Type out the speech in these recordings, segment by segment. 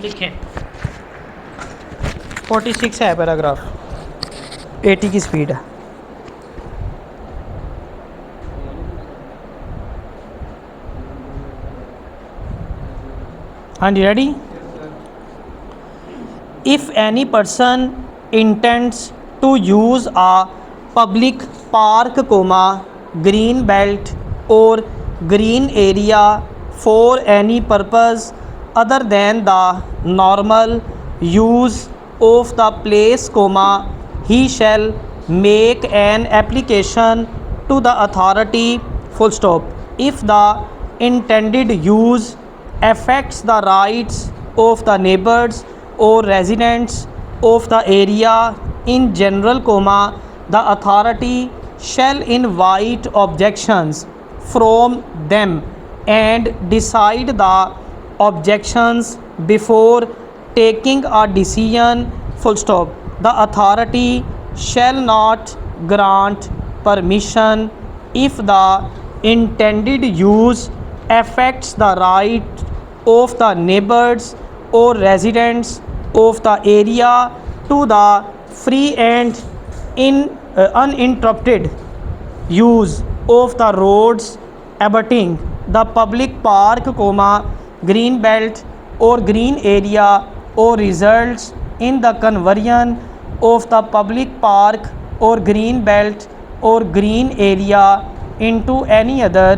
लिखें। 46 है पैराग्राफ, 80 की स्पीड है। हाँ जी, ready. If any person intends to use a public park, green belt or green area for any purpose other than the normal use of the place, he shall make an application to the authority, full stop, if the intended use affects the rights of the neighbors or residents of the area in general, the authority shall invite objections from them and decide the objections before taking a decision, full stop. The authority shall not grant permission if the intended use affects the right of the neighbors or residents of the area to the free and uninterrupted use of the roads abutting the public park, green belt or green area, or results in the conversion of the public park or green belt or green area into any other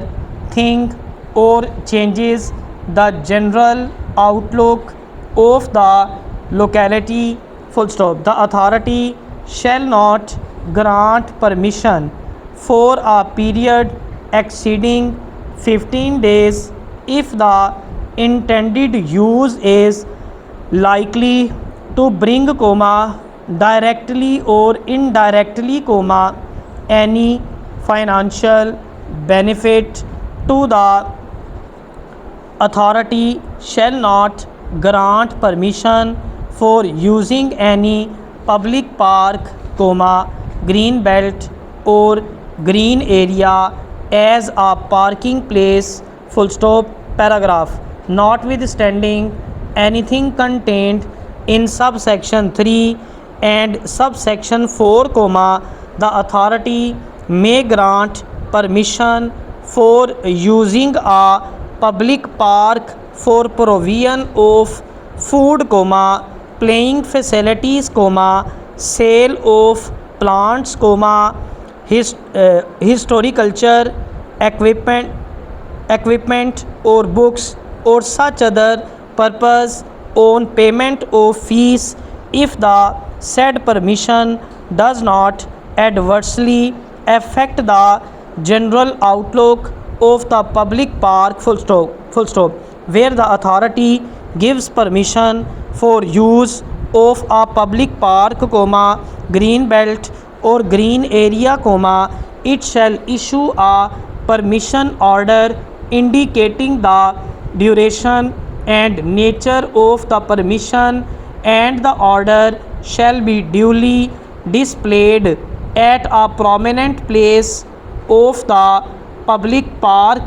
thing, or changes the general outlook of the locality, full stop. The authority shall not grant permission for a period exceeding 15 days if the intended use is likely to bring, directly or indirectly, any financial benefit to the authority shall not grant permission for using any public park, green belt or green area as a parking place, full stop, paragraph, notwithstanding anything contained in subsection 3 and subsection 4, the authority may grant permission for using a public park for provision of food, playing facilities, sale of plants, historiculture equipment or books or such other purpose on payment of fees, if the said permission does not adversely affect the general outlook of the public park, full stop, where the authority gives permission for use of a public park, green belt or green area, it shall issue a permission order indicating the duration and nature of the permission, and the order shall be duly displayed at a prominent place of the public park,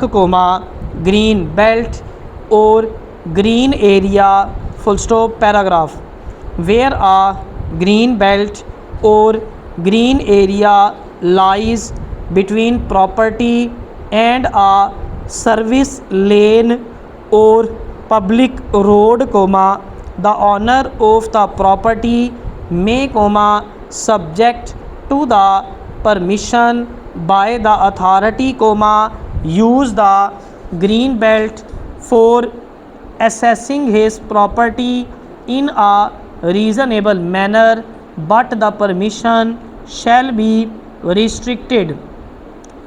green belt or green area, full stop, paragraph, where a green belt or green area lies between property and a service lane or public road, the owner of the property may, subject to the permission by the authority, use the green belt for assessing his property in a reasonable manner, but the permission shall be restricted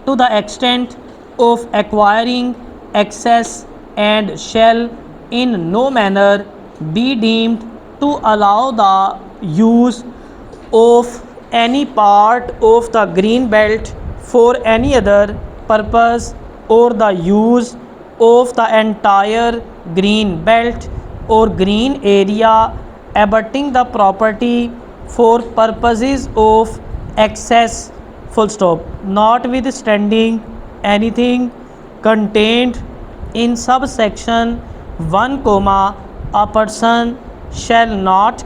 to the extent of acquiring access and shall in no manner be deemed to allow the use of any part of the green belt for any other purpose, or the use of the entire green belt or green area abutting the property for purposes of access, full stop, notwithstanding anything contained in subsection 1, a person shall not,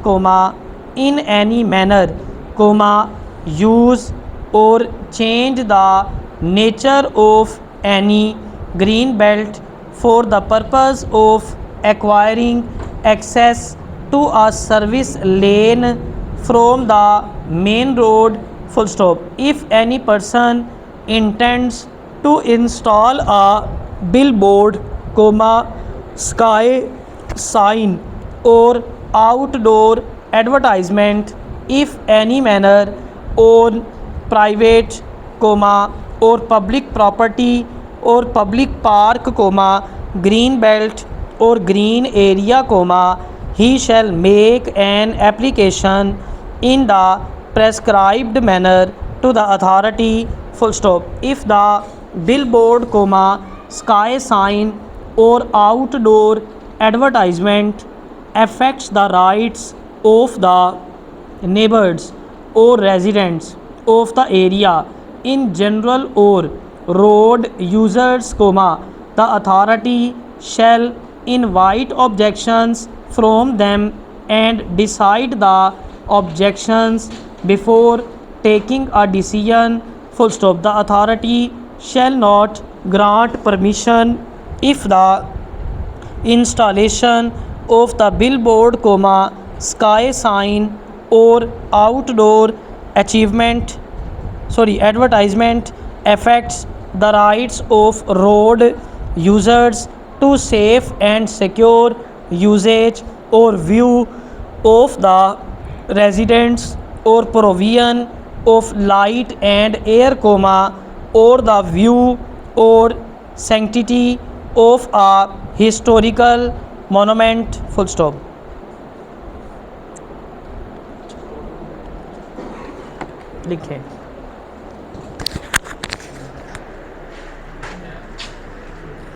in any manner, use or change the nature of any green belt for the purpose of acquiring access to a service lane from the main road, full stop. If any person intends to install a billboard, sky sign or outdoor advertisement if any manner on private, or public property or public park, green belt or green area, he shall make an application in the prescribed manner to the authority, full stop. If the billboard, sky sign or outdoor advertisement affects the rights of the neighbors or residents of the area in general or road users, the authority shall invite objections from them and decide the objections before taking a decision, full stop. The authority shall not grant permission if the installation of the billboard, sky sign or outdoor advertisement affects the rights of road users to safe and secure usage or view of the residents or provision of light and air, or the view or sanctity of a historical monument, full stop. लिखें